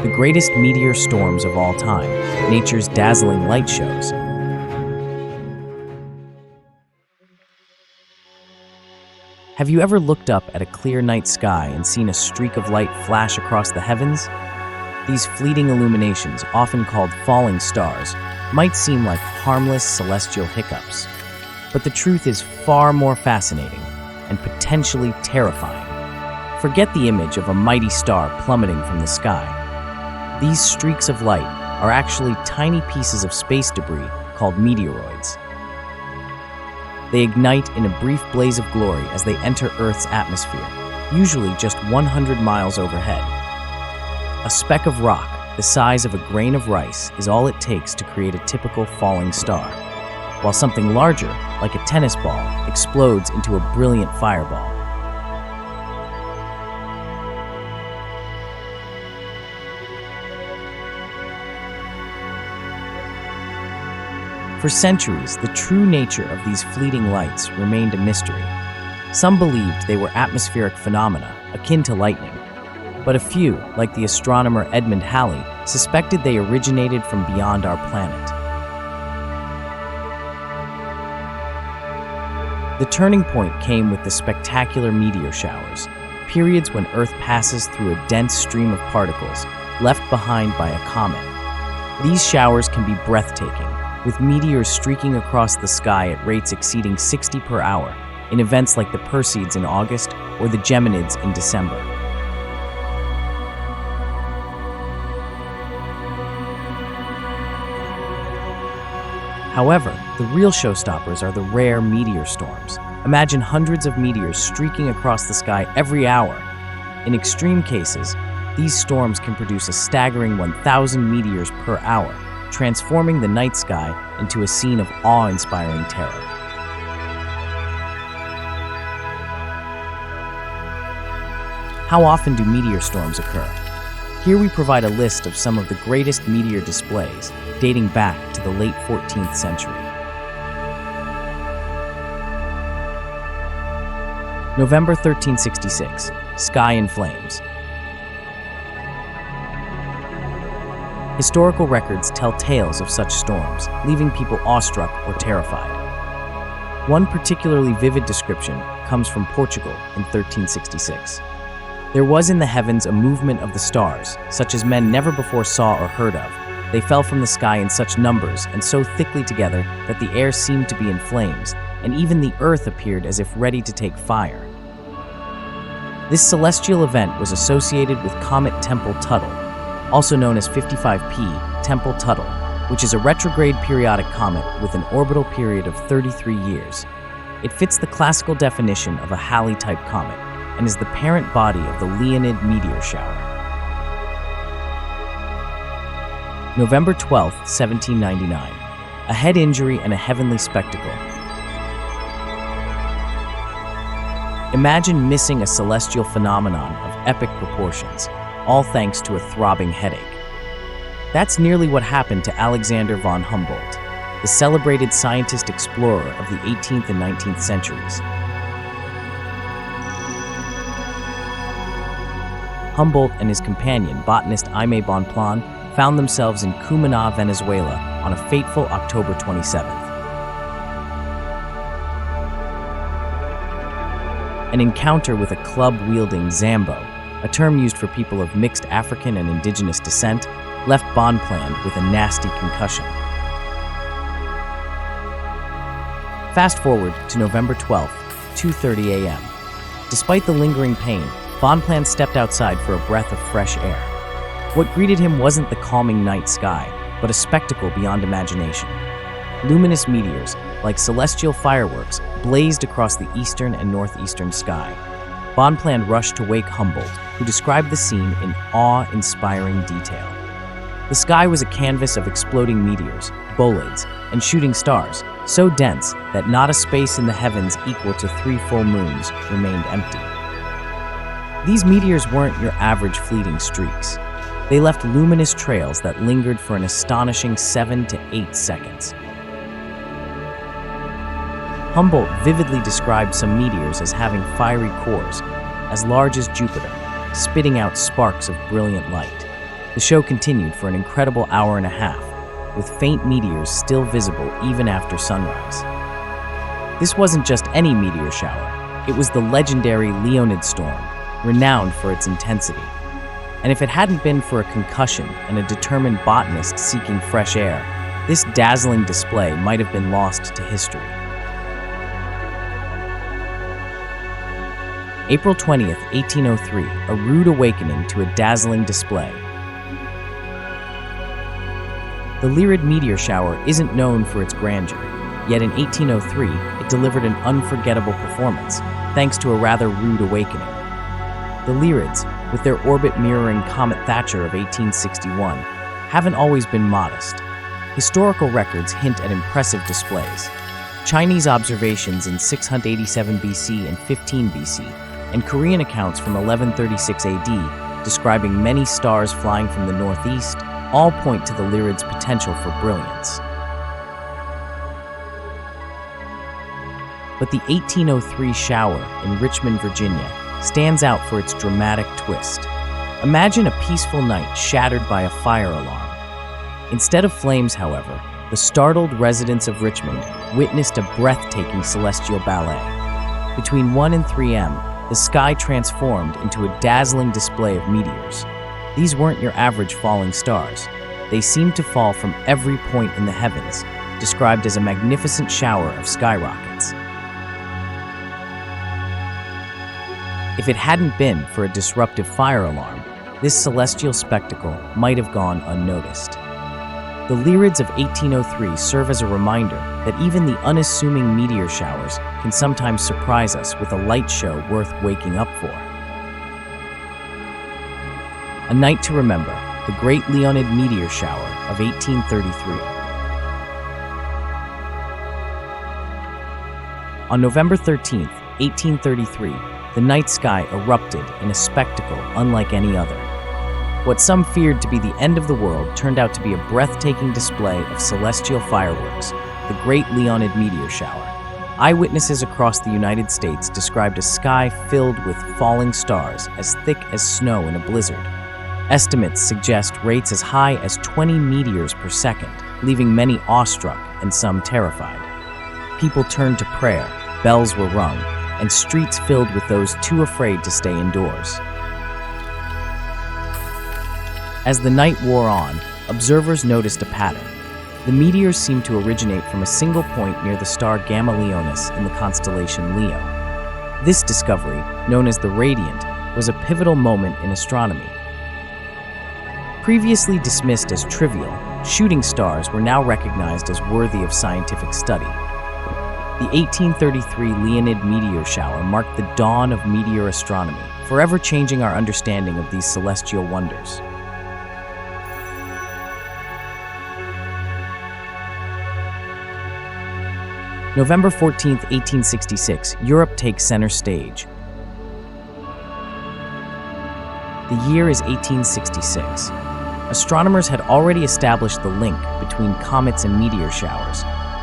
the greatest meteor storms of all time, nature's dazzling light shows. Have you ever looked up at a clear night sky and seen a streak of light flash across the heavens? These fleeting illuminations, often called falling stars, might seem like harmless celestial hiccups. But the truth is far more fascinating and potentially terrifying. Forget the image of a mighty star plummeting from the sky. These streaks of light are actually tiny pieces of space debris called meteoroids. They ignite in a brief blaze of glory as they enter Earth's atmosphere, usually just 100 miles overhead. A speck of rock, the size of a grain of rice, is all it takes to create a typical falling star, while something larger, like a tennis ball, explodes into a brilliant fireball. For centuries, the true nature of these fleeting lights remained a mystery. Some believed they were atmospheric phenomena, akin to lightning. But a few, like the astronomer Edmund Halley, suspected they originated from beyond our planet. The turning point came with the spectacular meteor showers, periods when Earth passes through a dense stream of particles left behind by a comet. These showers can be breathtaking, with meteors streaking across the sky at rates exceeding 60 per hour in events like the Perseids in August or the Geminids in December. However, the real showstoppers are the rare meteor storms. Imagine hundreds of meteors streaking across the sky every hour. In extreme cases, these storms can produce a staggering 1,000 meteors per hour, transforming the night sky into a scene of awe-inspiring terror. How often do meteor storms occur? Here we provide a list of some of the greatest meteor displays, dating back to the late 14th century. November 1366, sky in flames. Historical records tell tales of such storms, leaving people awestruck or terrified. One particularly vivid description comes from Portugal in 1366. There was in the heavens a movement of the stars, such as men never before saw or heard of. They fell from the sky in such numbers and so thickly together that the air seemed to be in flames, and even the earth appeared as if ready to take fire. This celestial event was associated with Comet Tempel Tuttle, also known as 55P Tempel Tuttle, which is a retrograde periodic comet with an orbital period of 33 years. It fits the classical definition of a Halley-type comet and is the parent body of the Leonid meteor shower. November 12, 1799. A head injury and a heavenly spectacle. Imagine missing a celestial phenomenon of epic proportions, all thanks to a throbbing headache. That's nearly what happened to Alexander von Humboldt, the celebrated scientist-explorer of the 18th and 19th centuries. Humboldt and his companion, botanist Jaime Bonpland, found themselves in Cumaná, Venezuela, on a fateful October 27th. An encounter with a club-wielding Zambo, a term used for people of mixed African and indigenous descent, left Bonpland with a nasty concussion. Fast forward to November 12th, 2:30 a.m. Despite the lingering pain, Bonpland stepped outside for a breath of fresh air. What greeted him wasn't the calming night sky, but a spectacle beyond imagination. Luminous meteors, like celestial fireworks, blazed across the eastern and northeastern sky. Bonpland rushed to wake Humboldt, who described the scene in awe-inspiring detail. The sky was a canvas of exploding meteors, bolids, and shooting stars, so dense that not a space in the heavens equal to 3 full moons remained empty. These meteors weren't your average fleeting streaks. They left luminous trails that lingered for an astonishing 7 to 8 seconds. Humboldt vividly described some meteors as having fiery cores, as large as Jupiter, spitting out sparks of brilliant light. The show continued for an incredible hour and a half, with faint meteors still visible even after sunrise. This wasn't just any meteor shower, it was the legendary Leonid Storm, renowned for its intensity. And if it hadn't been for a concussion and a determined botanist seeking fresh air, this dazzling display might have been lost to history. April 20th, 1803, a rude awakening to a dazzling display. The Lyrid meteor shower isn't known for its grandeur, yet in 1803, it delivered an unforgettable performance, thanks to a rather rude awakening. The Lyrids, with their orbit mirroring Comet Thatcher of 1861, haven't always been modest. Historical records hint at impressive displays. Chinese observations in 687 BC and 15 BC, and Korean accounts from 1136 AD describing many stars flying from the northeast, all point to the Lyrid's potential for brilliance. But the 1803 shower in Richmond, Virginia, stands out for its dramatic twist. Imagine a peaceful night shattered by a fire alarm. Instead of flames, however, the startled residents of Richmond witnessed a breathtaking celestial ballet. Between 1 and 3 a.m., the sky transformed into a dazzling display of meteors. These weren't your average falling stars. They seemed to fall from every point in the heavens, described as a magnificent shower of skyrockets. If it hadn't been for a disruptive fire alarm, this celestial spectacle might have gone unnoticed. The Lyrids of 1803 serve as a reminder that even the unassuming meteor showers can sometimes surprise us with a light show worth waking up for. A night to remember, the Great Leonid Meteor Shower of 1833. On November 13th, 1833, the night sky erupted in a spectacle unlike any other. What some feared to be the end of the world turned out to be a breathtaking display of celestial fireworks, the Great Leonid Meteor Shower. Eyewitnesses across the United States described a sky filled with falling stars as thick as snow in a blizzard. Estimates suggest rates as high as 20 meteors per second, leaving many awestruck and some terrified. People turned to prayer, bells were rung, and streets filled with those too afraid to stay indoors. As the night wore on, observers noticed a pattern. The meteors seemed to originate from a single point near the star Gamma Leonis in the constellation Leo. This discovery, known as the Radiant, was a pivotal moment in astronomy. Previously dismissed as trivial, shooting stars were now recognized as worthy of scientific study. The 1833 Leonid meteor shower marked the dawn of meteor astronomy, forever changing our understanding of these celestial wonders. November 14, 1866, Europe takes center stage. The year is 1866. Astronomers had already established the link between comets and meteor showers,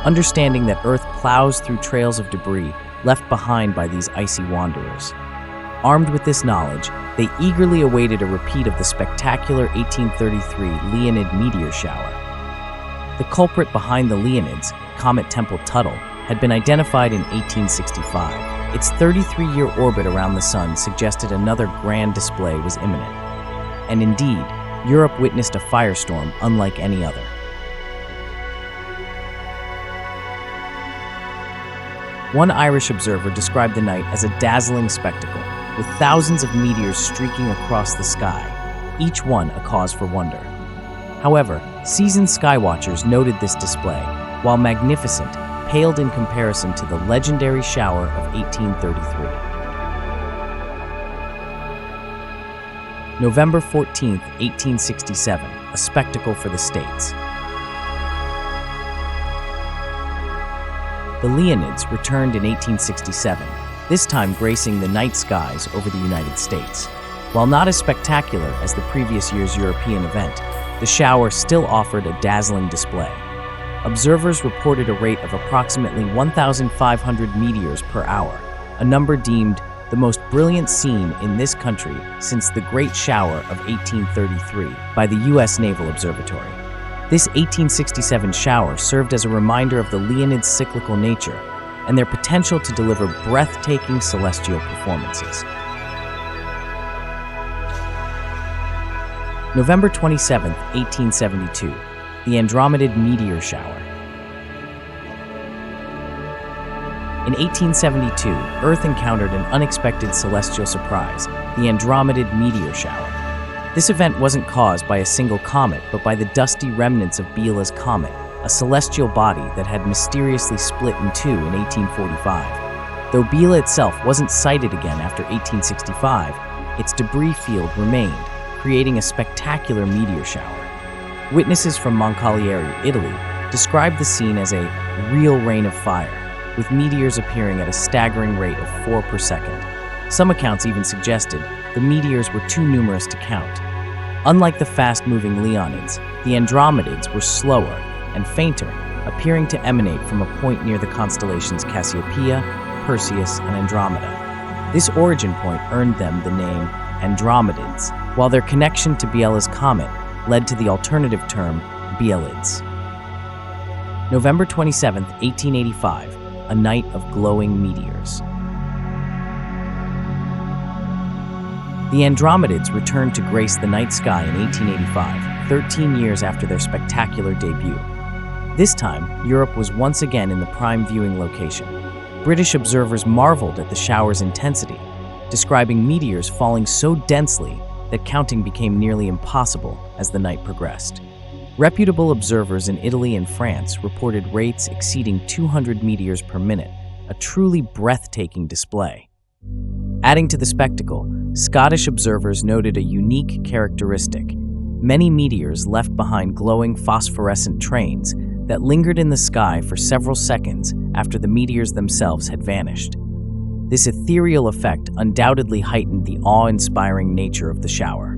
understanding that Earth plows through trails of debris left behind by these icy wanderers. Armed with this knowledge, they eagerly awaited a repeat of the spectacular 1833 Leonid meteor shower. The culprit behind the Leonids, Comet Tempel Tuttle, had been identified in 1865. Its 33-year orbit around the Sun suggested another grand display was imminent. And indeed, Europe witnessed a firestorm unlike any other. One Irish observer described the night as a dazzling spectacle, with thousands of meteors streaking across the sky, each one a cause for wonder. However, seasoned skywatchers noted this display, while magnificent, paled in comparison to the legendary shower of 1833. November 14, 1867, a spectacle for the States. The Leonids returned in 1867, this time gracing the night skies over the United States. While not as spectacular as the previous year's European event, the shower still offered a dazzling display. Observers reported a rate of approximately 1,500 meteors per hour, a number deemed the most brilliant scene in this country since the Great Shower of 1833 by the U.S. Naval Observatory. This 1867 shower served as a reminder of the Leonids' cyclical nature and their potential to deliver breathtaking celestial performances. November 27, 1872, the Andromedan meteor shower. In 1872, Earth encountered an unexpected celestial surprise, the Andromedan meteor shower. This event wasn't caused by a single comet, but by the dusty remnants of Biela's comet, a celestial body that had mysteriously split in two in 1845. Though Biela itself wasn't sighted again after 1865, its debris field remained, creating a spectacular meteor shower. Witnesses from Moncalieri, Italy, described the scene as a real rain of fire, with meteors appearing at a staggering rate of 4 per second. Some accounts even suggested the meteors were too numerous to count. Unlike the fast-moving Leonids, the Andromedids were slower and fainter, appearing to emanate from a point near the constellations Cassiopeia, Perseus, and Andromeda. This origin point earned them the name Andromedids, while their connection to Biela's comet led to the alternative term Bielids. November 27, 1885, a night of glowing meteors. The Andromedids returned to grace the night sky in 1885, 13 years after their spectacular debut. This time, Europe was once again in the prime viewing location. British observers marveled at the shower's intensity, describing meteors falling so densely that counting became nearly impossible as the night progressed. Reputable observers in Italy and France reported rates exceeding 200 meteors per minute, a truly breathtaking display. Adding to the spectacle, Scottish observers noted a unique characteristic. Many meteors left behind glowing phosphorescent trains that lingered in the sky for several seconds after the meteors themselves had vanished. This ethereal effect undoubtedly heightened the awe-inspiring nature of the shower.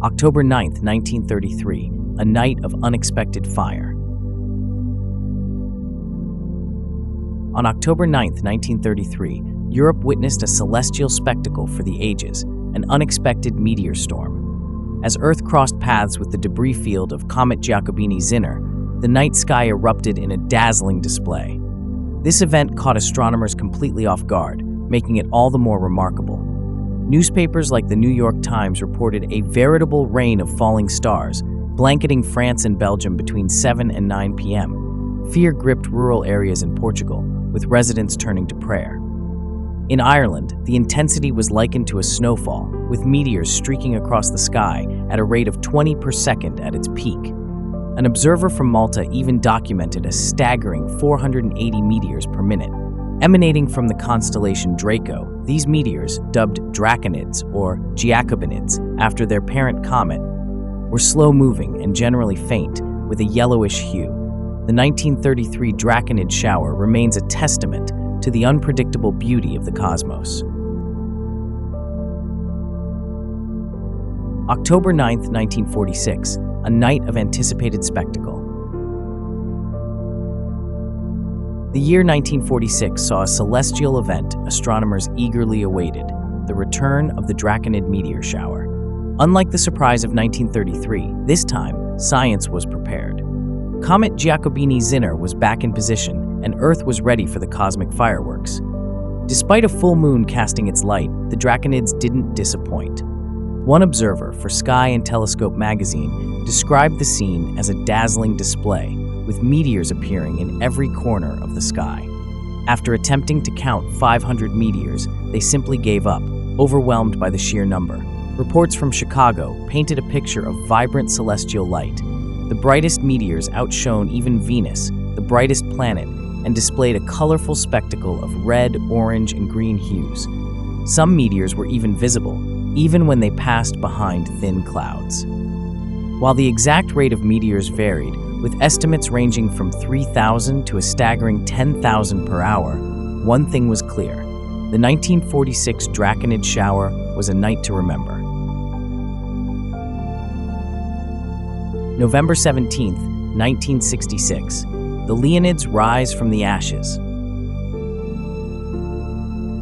October 9, 1933, a night of unexpected fire. On October 9, 1933, Europe witnessed a celestial spectacle for the ages, an unexpected meteor storm. As Earth crossed paths with the debris field of Comet Giacobini-Zinner, the night sky erupted in a dazzling display. This event caught astronomers completely off guard, making it all the more remarkable. Newspapers like the New York Times reported a veritable rain of falling stars, blanketing France and Belgium between 7 and 9 p.m. Fear gripped rural areas in Portugal, with residents turning to prayer. In Ireland, the intensity was likened to a snowfall, with meteors streaking across the sky at a rate of 20 per second at its peak. An observer from Malta even documented a staggering 480 meteors per minute. Emanating from the constellation Draco, these meteors, dubbed Draconids or Giacobinids after their parent comet, were slow-moving and generally faint, with a yellowish hue. The 1933 Draconid shower remains a testament to the unpredictable beauty of the cosmos. October 9, 1946, a night of anticipated spectacle. The year 1946 saw a celestial event astronomers eagerly awaited, the return of the Draconid meteor shower. Unlike the surprise of 1933, this time, science was prepared. Comet Giacobini-Zinner was back in position, and Earth was ready for the cosmic fireworks. Despite a full moon casting its light, the Draconids didn't disappoint. One observer for Sky and Telescope magazine described the scene as a dazzling display, with meteors appearing in every corner of the sky. After attempting to count 500 meteors, they simply gave up, overwhelmed by the sheer number. Reports from Chicago painted a picture of vibrant celestial light. The brightest meteors outshone even Venus, the brightest planet, and displayed a colorful spectacle of red, orange, and green hues. Some meteors were even visible, even when they passed behind thin clouds. While the exact rate of meteors varied, with estimates ranging from 3,000 to a staggering 10,000 per hour, one thing was clear. The 1946 Draconid shower was a night to remember. November 17, 1966. The Leonids rise from the ashes.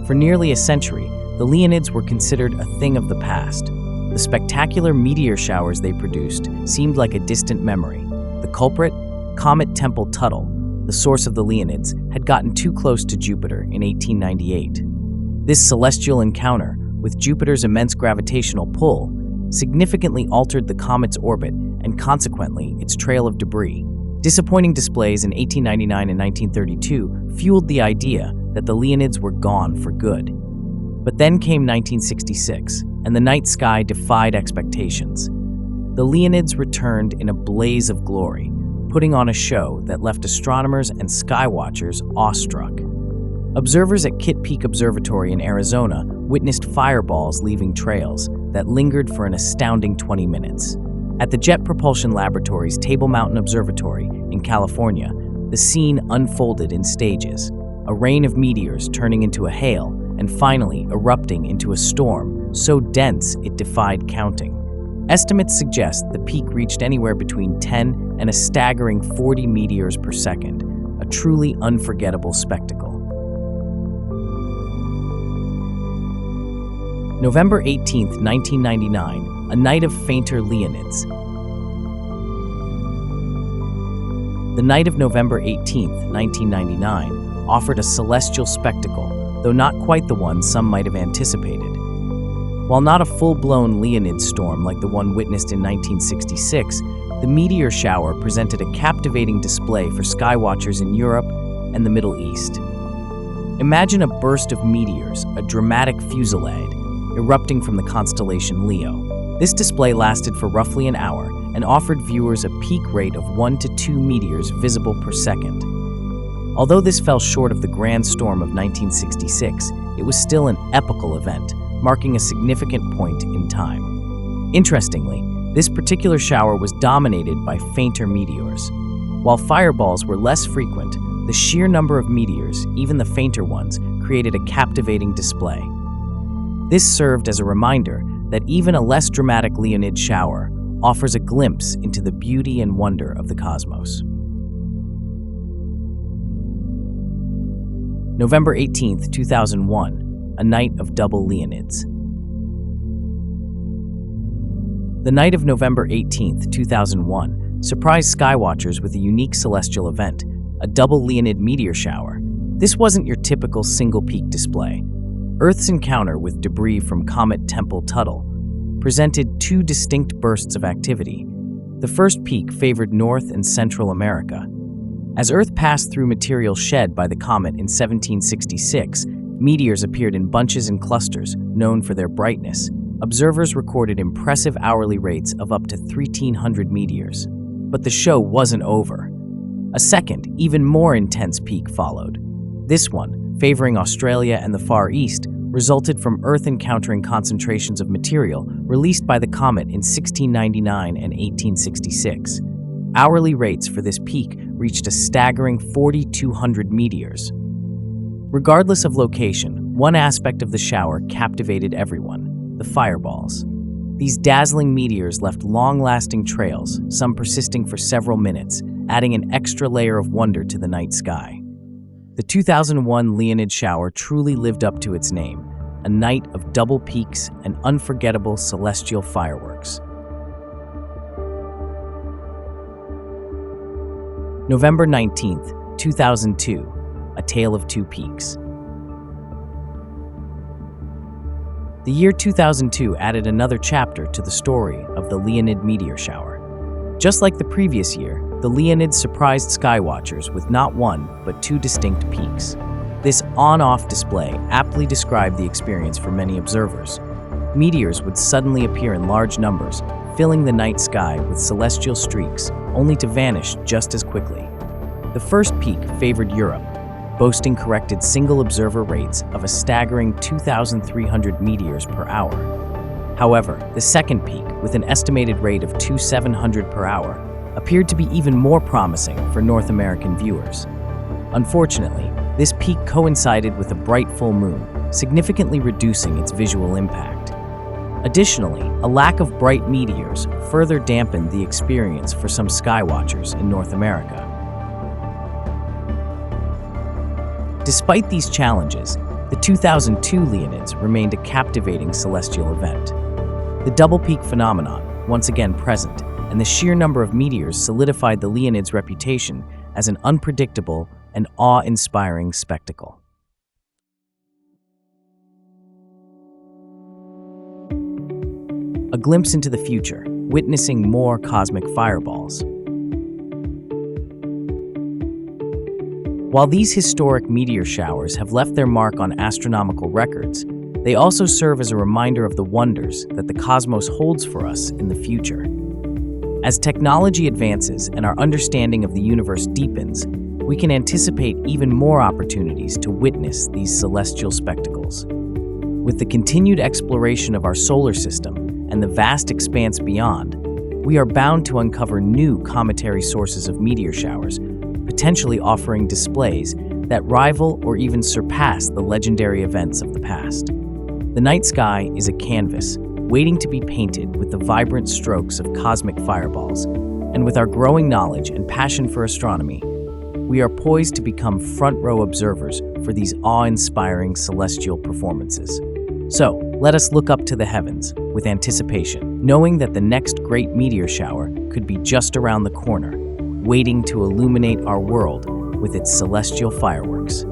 For nearly a century, the Leonids were considered a thing of the past. The spectacular meteor showers they produced seemed like a distant memory. The culprit? Comet Tempel-Tuttle, the source of the Leonids, had gotten too close to Jupiter in 1898. This celestial encounter, with Jupiter's immense gravitational pull, significantly altered the comet's orbit and consequently its trail of debris. Disappointing displays in 1899 and 1932 fueled the idea that the Leonids were gone for good. But then came 1966, and the night sky defied expectations. The Leonids returned in a blaze of glory, putting on a show that left astronomers and skywatchers awestruck. Observers at Kitt Peak Observatory in Arizona witnessed fireballs leaving trails that lingered for an astounding 20 minutes. At the Jet Propulsion Laboratory's Table Mountain Observatory in California, the scene unfolded in stages, a rain of meteors turning into a hail and finally erupting into a storm so dense it defied counting. Estimates suggest the peak reached anywhere between 10 and a staggering 40 meteors per second, a truly unforgettable spectacle. November 18, 1999, a night of fainter Leonids. The night of November 18, 1999, offered a celestial spectacle, though not quite the one some might have anticipated. While not a full-blown Leonid storm like the one witnessed in 1966, the meteor shower presented a captivating display for skywatchers in Europe and the Middle East. Imagine a burst of meteors, a dramatic fusillade, erupting from the constellation Leo. This display lasted for roughly an hour and offered viewers a peak rate of 1 to 2 meteors visible per second. Although this fell short of the grand storm of 1966, it was still an epical event, marking a significant point in time. Interestingly, this particular shower was dominated by fainter meteors. While fireballs were less frequent, the sheer number of meteors, even the fainter ones, created a captivating display. This served as a reminder that even a less dramatic Leonid shower offers a glimpse into the beauty and wonder of the cosmos. November 18, 2001, a night of double Leonids. The night of November 18, 2001, surprised skywatchers with a unique celestial event, a double Leonid meteor shower. This wasn't your typical single-peak display. Earth's encounter with debris from Comet Tempel-Tuttle presented two distinct bursts of activity. The first peak favored North and Central America. As Earth passed through material shed by the comet in 1766, meteors appeared in bunches and clusters, known for their brightness. Observers recorded impressive hourly rates of up to 1,300 meteors. But the show wasn't over. A second, even more intense peak followed. This one, favoring Australia and the Far East, resulted from Earth encountering concentrations of material released by the comet in 1699 and 1866. Hourly rates for this peak reached a staggering 4,200 meteors. Regardless of location, one aspect of the shower captivated everyone: the fireballs. These dazzling meteors left long-lasting trails, some persisting for several minutes, adding an extra layer of wonder to the night sky. The 2001 Leonid shower truly lived up to its name, a night of double peaks and unforgettable celestial fireworks. November 19, 2002, a tale of two peaks. The year 2002 added another chapter to the story of the Leonid meteor shower. Just like the previous year, the Leonids surprised skywatchers with not one, but two distinct peaks. This on-off display aptly described the experience for many observers. Meteors would suddenly appear in large numbers, filling the night sky with celestial streaks, only to vanish just as quickly. The first peak favored Europe, boasting corrected single observer rates of a staggering 2,300 meteors per hour. However, the second peak, with an estimated rate of 2,700 per hour, appeared to be even more promising for North American viewers. Unfortunately, this peak coincided with a bright full moon, significantly reducing its visual impact. Additionally, a lack of bright meteors further dampened the experience for some skywatchers in North America. Despite these challenges, The 2002 Leonids remained a captivating celestial event. The double peak phenomenon, once again present, and the sheer number of meteors solidified the Leonids' reputation as an unpredictable and awe-inspiring spectacle. A glimpse into the future, witnessing more cosmic fireballs. While these historic meteor showers have left their mark on astronomical records, they also serve as a reminder of the wonders that the cosmos holds for us in the future. As technology advances and our understanding of the universe deepens, we can anticipate even more opportunities to witness these celestial spectacles. With the continued exploration of our solar system and the vast expanse beyond, we are bound to uncover new cometary sources of meteor showers, potentially offering displays that rival or even surpass the legendary events of the past. The night sky is a canvas, waiting to be painted with the vibrant strokes of cosmic fireballs, and with our growing knowledge and passion for astronomy, we are poised to become front-row observers for these awe-inspiring celestial performances. So, let us look up to the heavens with anticipation, knowing that the next great meteor shower could be just around the corner, waiting to illuminate our world with its celestial fireworks.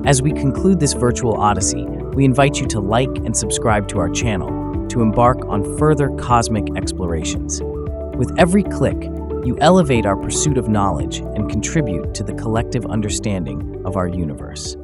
As we conclude this virtual odyssey, we invite you to like and subscribe to our channel to embark on further cosmic explorations. With every click, you elevate our pursuit of knowledge and contribute to the collective understanding of our universe.